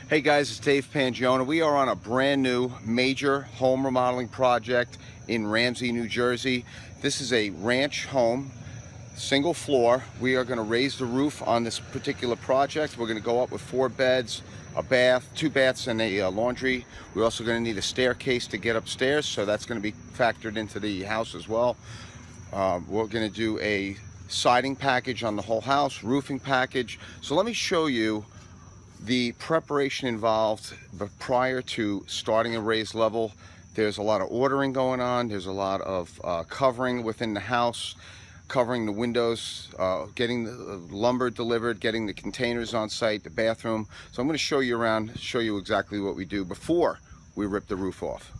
Hey guys, it's Dave Pangione. We are on a brand new major home remodeling project in Ramsey, New Jersey. This is a ranch home, single floor. We are going to raise the roof on this particular project. We're going to go up with 4 beds, a bath, 2 baths, and a laundry. We're also going to need a staircase to get upstairs, so that's going to be factored into the house as well. We're going to do a siding package on the whole house, roofing package. So let me show you the preparation involved, but prior to starting a raised level, there's a lot of ordering going on. There's a lot of covering within the house, covering the windows, getting the lumber delivered, getting the containers on site, the bathroom. So I'm going to show you around, show you exactly what we do before we rip the roof off.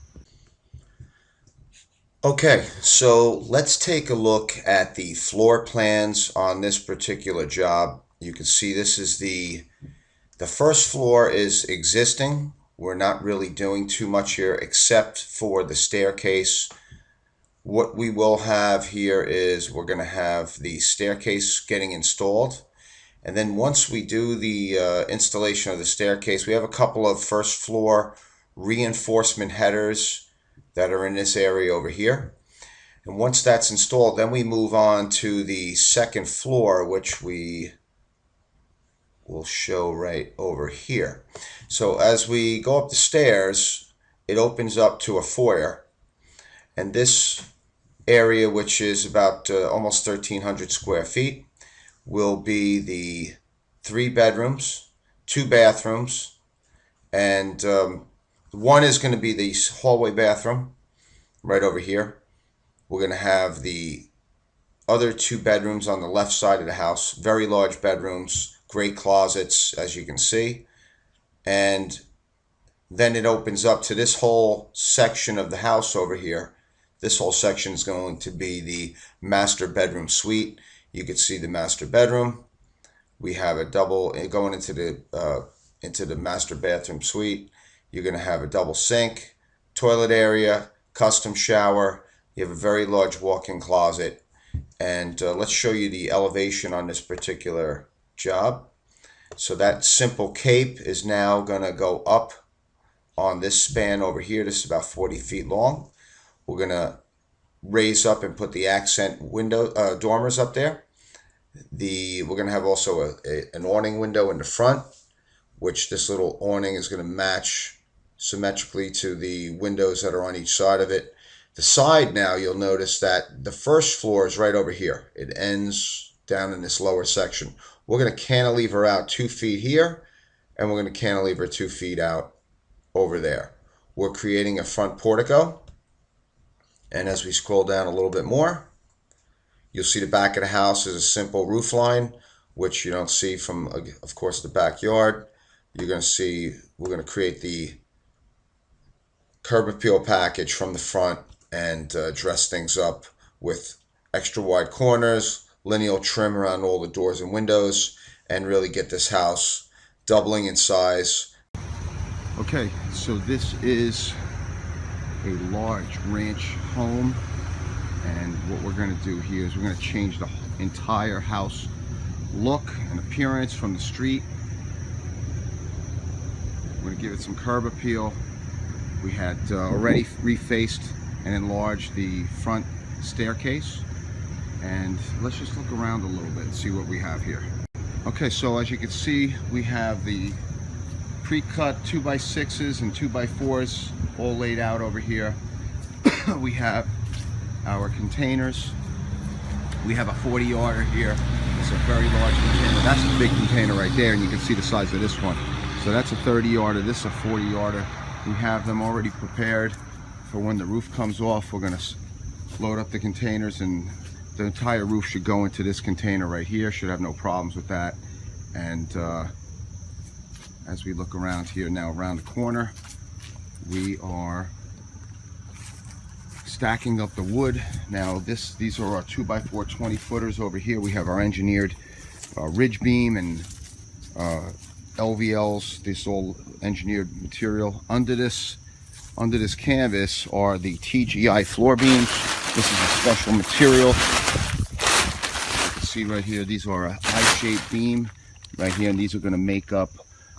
Okay, so let's take a look at the floor plans on this particular job. You can see this is the first floor is existing. We're not really doing too much here except for the staircase. What we will have here is we're going to have the staircase getting installed. And then once we do the installation of the staircase, we have a couple of first floor reinforcement headers that are in this area over here. And once that's installed, then we move on to the second floor, which we will show right over here. So as we go up the stairs, it opens up to a foyer. And this area, which is about almost 1,300 square feet, will be the 3 bedrooms, 2 bathrooms, and one is going to be the hallway bathroom right over here. We're going to have the other 2 bedrooms on the left side of the house, very large bedrooms, great closets, as you can see. And then it opens up to this whole section of the house over here. This whole section is going to be the master bedroom suite. You can see the master bedroom. We have a double going into the master bathroom suite. You're going to have a double sink, toilet area, custom shower. You have a very large walk-in closet. And let's show you the elevation on this particular job. So that simple cape is now going to go up on this span over here. This is about 40 feet long. We're going to raise up and put the accent window dormers up there. We're going to have also an awning window in the front, which this little awning is going to match symmetrically to the windows that are on each side of it. The side now, you'll notice that the first floor is right over here. It ends down in this lower section. We're going to cantilever out 2 feet here, and we're going to cantilever 2 feet out over there. We're creating a front portico, and as we scroll down a little bit more, you'll see the back of the house is a simple roof line, which you don't see from, of course, the backyard. You're going to see we're going to create the curb appeal package from the front and dress things up with extra wide corners, lineal trim around all the doors and windows, and really get this house doubling in size. Okay, so this is a large ranch home, and what we're going to do here is we're going to change the entire house look and appearance from the street. We're going to give it some curb appeal. We had already refaced and enlarged the front staircase, and let's just look around a little bit and see what we have here. Okay, so as you can see, we have the pre-cut 2x6s and 2x4s all laid out over here. We have our containers. We have a 40-yarder here. It's a very large container. That's a big container right there, and you can see the size of this one. So that's a 30-yarder, this is a 40-yarder. We have them already prepared for when the roof comes off. We're going to load up the containers, and the entire roof should go into this container right here. Should have no problems with that. And as we look around here now, around the corner, we are stacking up the wood. Now these are our 2x4 20-footers over here. We have our engineered ridge beam and LVLs, this all engineered material. Under this canvas are the TGI floor beams. This is a special material. You can see right here, these are a I-shaped beam right here, and these are going to make up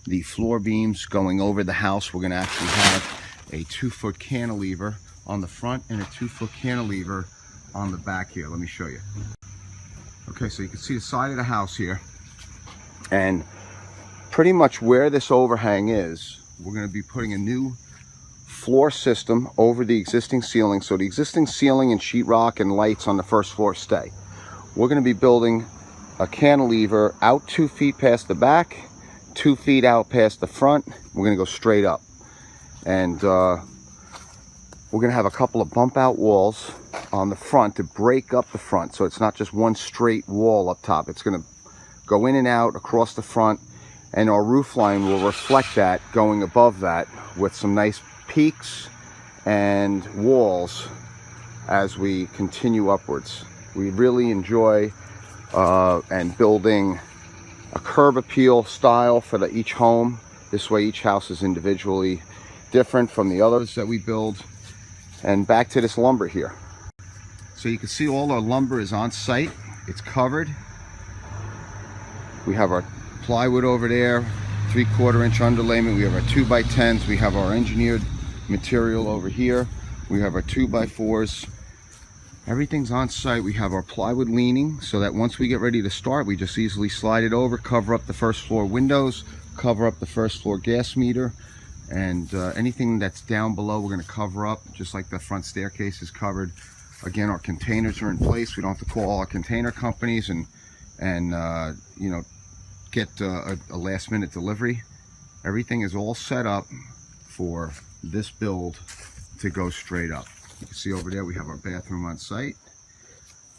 the floor beams going over the house. We're going to actually have a 2-foot cantilever on the front and a 2-foot cantilever on the back here. Let me show you. Okay, so you can see the side of the house here, and pretty much where this overhang is, we're going to be putting a new floor system over the existing ceiling. So the existing ceiling and sheetrock and lights on the first floor stay. We're going to be building a cantilever out 2 feet past the back, 2 feet out past the front. We're going to go straight up, and we're going to have a couple of bump out walls on the front to break up the front, so it's not just one straight wall up top. It's going to go in and out across the front, and our roof line will reflect that, going above that with some nice peaks and walls as we continue upwards. We really enjoy and building a curb appeal style for each home. This way each house is individually different from the others that we build. And back to this lumber here. So you can see all our lumber is on site. It's covered. We have our plywood over there, 3/4 inch underlayment. We have our 2x10s. We have our engineered material over here. We have our 2x4s. Everything's on site. We have our plywood leaning so that once we get ready to start, we just easily slide it over, cover up the first floor windows, cover up the first floor gas meter, and anything that's down below we're going to cover up, just like the front staircase is covered. Again, our containers are in place. We don't have to call all our container companies and you know, get a last minute delivery. Everything is all set up for this build to go straight up. You can see over there we have our bathroom on site.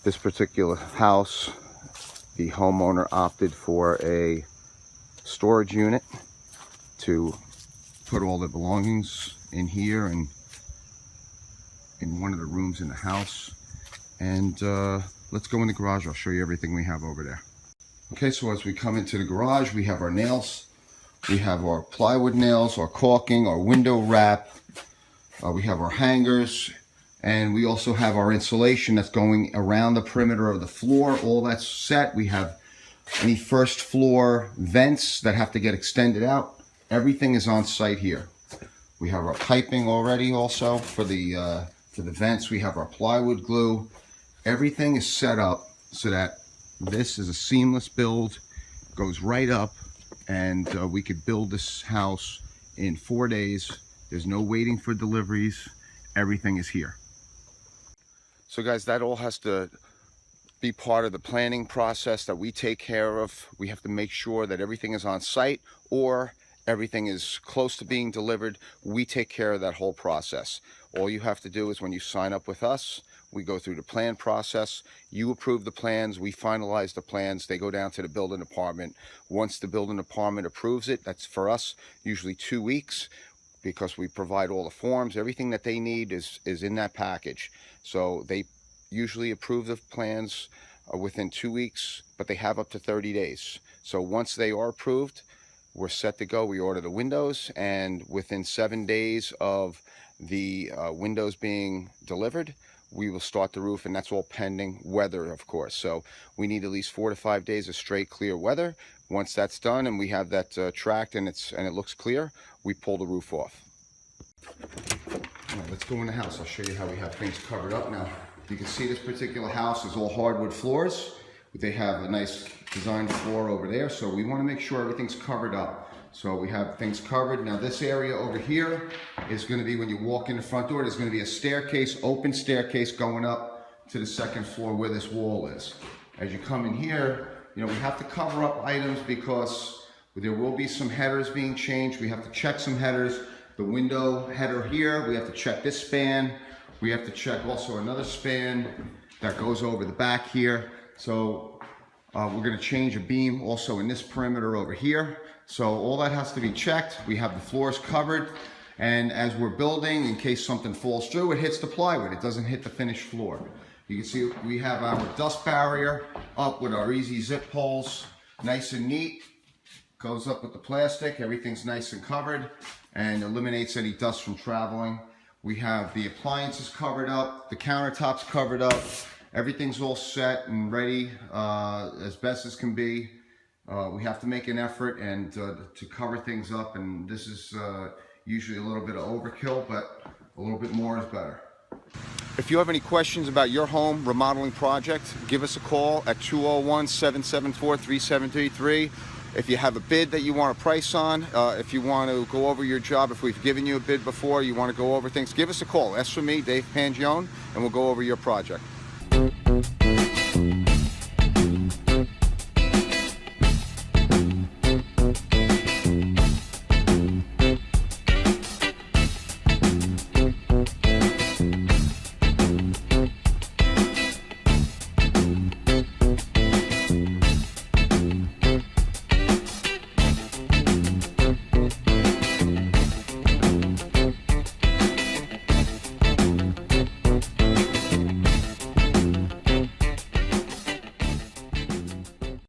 This particular house, the homeowner opted for a storage unit to put all the belongings in here and in one of the rooms in the house. And let's go in the garage. I'll show you everything we have over there. Okay, so as we come into the garage, we have our nails. We have our plywood nails, our caulking, our window wrap. We have our hangers. And we also have our insulation that's going around the perimeter of the floor. All that's set. We have any first floor vents that have to get extended out. Everything is on site here. We have our piping already also for the vents. We have our plywood glue. Everything is set up so that this is a seamless build, goes right up, and we could build this house in 4 days. There's no waiting for deliveries. Everything is here. So guys, that all has to be part of the planning process that we take care of. We have to make sure that everything is on site or everything is close to being delivered. We take care of that whole process. All you have to do is when you sign up with us, we go through the plan process. You approve the plans, we finalize the plans, they go down to the building department. Once the building department approves it, that's for us usually 2 weeks, because we provide all the forms. Everything that they need is in that package. So they usually approve the plans within 2 weeks, but they have up to 30 days. So once they are approved, we're set to go. We order the windows, and within 7 days of the windows being delivered, we will start the roof, and that's all pending weather, of course. So we need at least 4 to 5 days of straight clear weather. Once that's done and we have that tracked and it looks clear, we pull the roof off. All right, let's go in the house. I'll show you how we have things covered up now. You can see this particular house is all hardwood floors. They have a nice designed floor over there, so we want to make sure everything's covered up. So we have things covered. Now this area over here is going to be, when you walk in the front door, there's going to be a staircase, open staircase going up to the second floor where this wall is. As you come in here, you know, we have to cover up items because there will be some headers being changed. We have to check some headers. The window header here, we have to check this span. We have to check also another span that goes over the back here. So we're going to change a beam also in this perimeter over here. So all that has to be checked. We have the floors covered. And as we're building, in case something falls through, it hits the plywood. It doesn't hit the finished floor. You can see we have our dust barrier up with our easy zip poles. Nice and neat. Goes up with the plastic. Everything's nice and covered and eliminates any dust from traveling. We have the appliances covered up. The countertops covered up. Everything's all set and ready as best as can be. we have to make an effort and to cover things up, and this is usually a little bit of overkill, but a little bit more is better. If you have any questions about your home remodeling project, give us a call at 201-774-3733. If you have a bid that you want a price on, if you want to go over your job, if we've given you a bid before, you want to go over things, give us a call. Ask for me, Dave Pangione, and we'll go over your project.